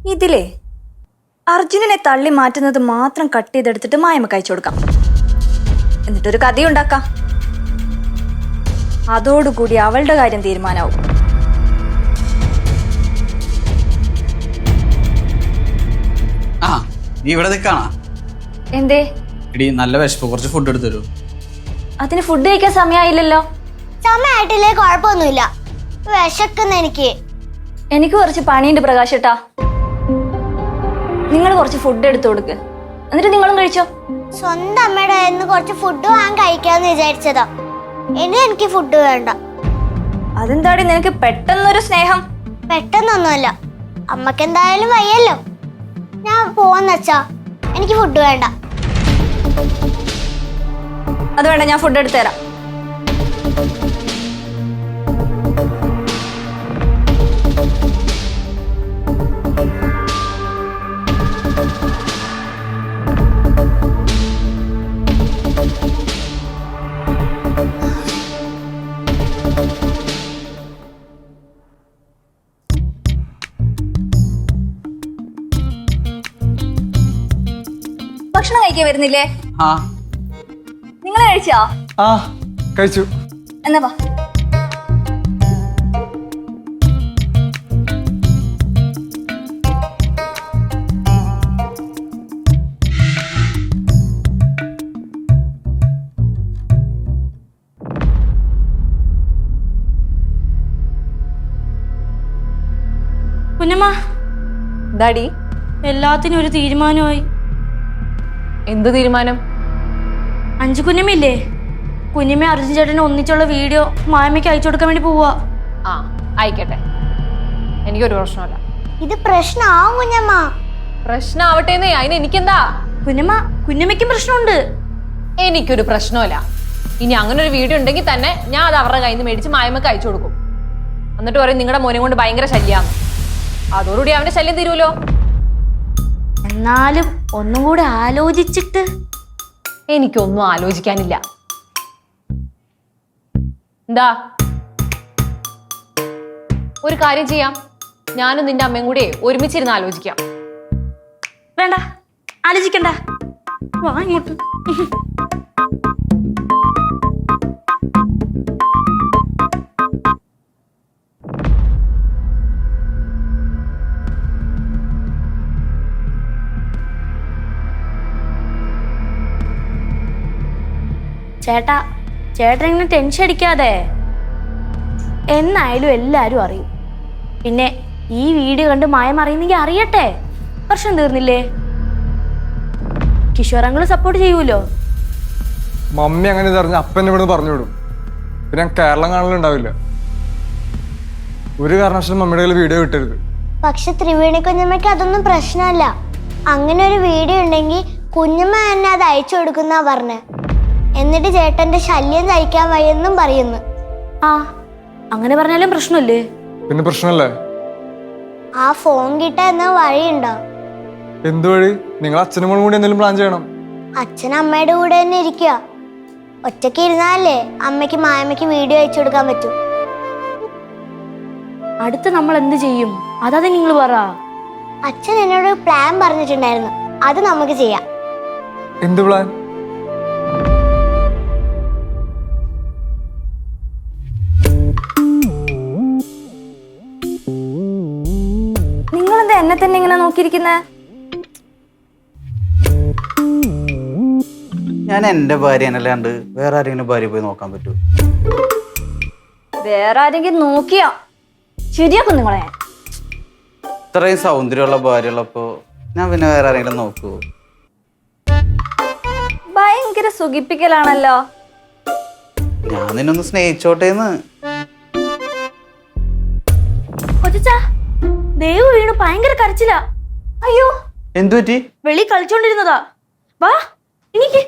ഇതിലേ അർജുനനെ തള്ളി മാറ്റുന്നത് മാത്രം കട്ട് ചെയ്തെടുത്തിട്ട് മായമ്മക്ക് അയച്ചു കൊടുക്കാം. എന്നിട്ടൊരു കഥയുണ്ടാക്കാം. അതോടുകൂടി അവളുടെ കാര്യം തീരുമാനാവും. ആ നീ ഇവിടെ നിൽക്കാണാ? എന്തേ? എടി നല്ല വിശപ്പ്, കുറച്ച് ഫുഡ് എടുത്തു തരൂ. അതിന് ഫുഡ് കഴിക്കാൻ സമയമായില്ലല്ലോ. സമയമായിട്ടില്ലേ? കുഴപ്പമൊന്നുമില്ല, വിശക്കുന്ന എനിക്ക് കുറച്ച് പണിയുണ്ട് പ്രകാശേട്ടാ. നിങ്ങൾ കുറച്ച് ഫുഡ് എടുത്തു കൊടുക്ക്, എന്നിട്ട് നിങ്ങളും കഴിച്ചോ. സ്വന്തം അമ്മയുടെ കയ്യിൽ കുറച്ച് ഫുഡ് വാങ്ങാൻ കഴിക്കാന്ന് വിചാരിച്ചതാ. ഇനി എനിക്ക് ഫുഡ് വേണ്ട. അതെന്താടി നിനക്ക് പെട്ടെന്നൊരു സ്നേഹം? പെട്ടെന്നൊന്നുമല്ല, അമ്മക്ക് എന്തായാലും വയ്യല്ലോ. ഞാൻ പോവാന്ന് വെച്ചാ എനിക്ക് ഫുഡ് വേണ്ട. അത് വേണ്ട, ഞാൻ ഫുഡ് എടുത്തു തരാം. ഭക്ഷണം കഴിക്കാൻ വരുന്നില്ലേ? നിങ്ങൾ കഴിച്ചോ? കഴിച്ചു. എന്നാ വാ. കുഞ്ഞമ്മ, ഡാഡി, എല്ലാത്തിനും ഒരു തീരുമാനമായി. എന്ത് തീരുമാനം? അഞ്ചു കുഞ്ഞമ്മയില്ലേ, കുഞ്ഞമ്മ അർജുൻ ചേട്ടനെ ഒന്നിച്ചുള്ള വീഡിയോ മായമ്മയ്ക്ക് അയച്ചു കൊടുക്കാൻ വേണ്ടി പോവാ. ആ ആയിക്കട്ടെ, എനിക്കൊരു പ്രശ്നമല്ല. ഇത് പ്രശ്നമാവും കുഞ്ഞമ്മ. പ്രശ്നമാവട്ടെന്നേ, അതിന് എനിക്കെന്താ? കുഞ്ഞമ്മയ്ക്കും പ്രശ്നമുണ്ട്. എനിക്കൊരു പ്രശ്നമല്ല. ഇനി അങ്ങനെ ഒരു വീഡിയോ ഉണ്ടെങ്കിൽ തന്നെ ഞാൻ അത് അവരുടെ കയ്യിൽ നിന്ന് മേടിച്ച് മായമ്മക്ക് അയച്ചു കൊടുക്കും. എന്നിട്ട് പറയും നിങ്ങളുടെ മോനെ കൊണ്ട് ഭയങ്കര ശല്യമാണ്. അതോടുകൂടി അവന്റെ ശല്യം തീരുമല്ലോ. എന്നാലും ഒന്നും കൂടെ ആലോചിച്ചിട്ട്. എനിക്കൊന്നും ആലോചിക്കാനില്ല. എന്താ, ഒരു കാര്യം ചെയ്യാം, ഞാനും നിന്റെ അമ്മയും കൂടെ ഒരുമിച്ചിരുന്ന് ആലോചിക്കാം. വേണ്ട, ആലോചിക്കണ്ട, വാ ഇങ്ങോട്ട്. ചേട്ടൻ ഇങ്ങനെ ടെൻഷൻ അടിക്കാതെ. എന്നായാലും എല്ലാരും അറിയും. പിന്നെ ഈ വീഡിയോ കണ്ട് മായം അറിയുന്നെങ്കിൽ അറിയട്ടെ, പ്രശ്നം തീർന്നില്ലേ? കിഷോറങ്ങൾ സപ്പോർട്ട് ചെയ്യൂലോ. മമ്മി അങ്ങനെ അറിഞ്ഞ അപ്പൻ ഇവിടെ പറഞ്ഞു വിടും. പിന്നെ ഞാൻ കേരളം കാണലുണ്ടാവില്ല. ഒരു കാരണവശാലും മമ്മിയുടെ കയ്യിൽ വീഡിയോ കിട്ടരുത്. പക്ഷെ ത്രിവേണി കുഞ്ഞമ്മയ്ക്ക് അതൊന്നും പ്രശ്നമല്ല. അങ്ങനെ ഒരു വീഡിയോ ഉണ്ടെങ്കിൽ കുഞ്ഞമ്മ തന്നെ അത് അയച്ചു കൊടുക്കുന്ന പറഞ്ഞ്. എന്നിട്ട് ചേട്ടന്റെ ശല്യം സഹിക്കാൻ വയ്യെന്നും പറയുന്നു. അങ്ങനെ പറഞ്ഞാലും പ്രശ്നമല്ലേ? പിന്നെ പ്രശ്നമല്ലേ? ആ ഫോൺ കിട്ടാൻ വഴിയുണ്ടോ? എന്ത് വഴി? നിങ്ങൾ അച്ഛനും കൂടി എന്തെങ്കിലും പ്ലാൻ ചെയ്യണം. അച്ഛൻ അമ്മയുടെ കൂടെ തന്നെ ഇരിക്കുക. ഒറ്റയ്ക്ക് ഇരുന്നാലേ അമ്മയ്ക്ക് മായമ്മയ്ക്ക് വീഡിയോ അയച്ചു കൊടുക്കാൻ പറ്റും. അടുത്ത് നമ്മൾ എന്ത് ചെയ്യും? അതാ നിങ്ങൾ പറ. അച്ഛൻ എന്നോട് പ്ലാൻ പറഞ്ഞിട്ടുണ്ടായിരുന്നു, അത് നമുക്ക് ചെയ്യാം. എന്ത് പ്ലാൻ? നിങ്ങളെന്താ എന്നെ തന്നെ ഇങ്ങനെ നോക്കിയിരിക്കുന്നേ? ഞാൻ എന്റെ ഭാര്യനല്ലാണ്ട് വേറെ ആരെങ്കിലും ഭാര്യ പോയി നോക്കാൻ പറ്റൂ? വേറെ ആരെങ്കിലും നോക്കിയാ ശരിയാക്കും നിങ്ങളെ. ഇത്രയും സൗന്ദര്യമുള്ള ഭാര്യ ഉള്ളപ്പോ ഞാൻ പിന്നെ വേറെ ആരെങ്കിലും നോക്കൂ? ഭയങ്കര സുഖിപ്പിക്കലാണല്ലോ. ഞാൻ നിന്നൊന്ന് സ്നേഹിച്ചോട്ടേന്ന്. ദേവ് വീണു ഭയങ്കര കരച്ചില്ല. അയ്യോ, എന്തു പറ്റി? വെളി കളിച്ചോണ്ടിരുന്നതാ. വാ എനിക്ക്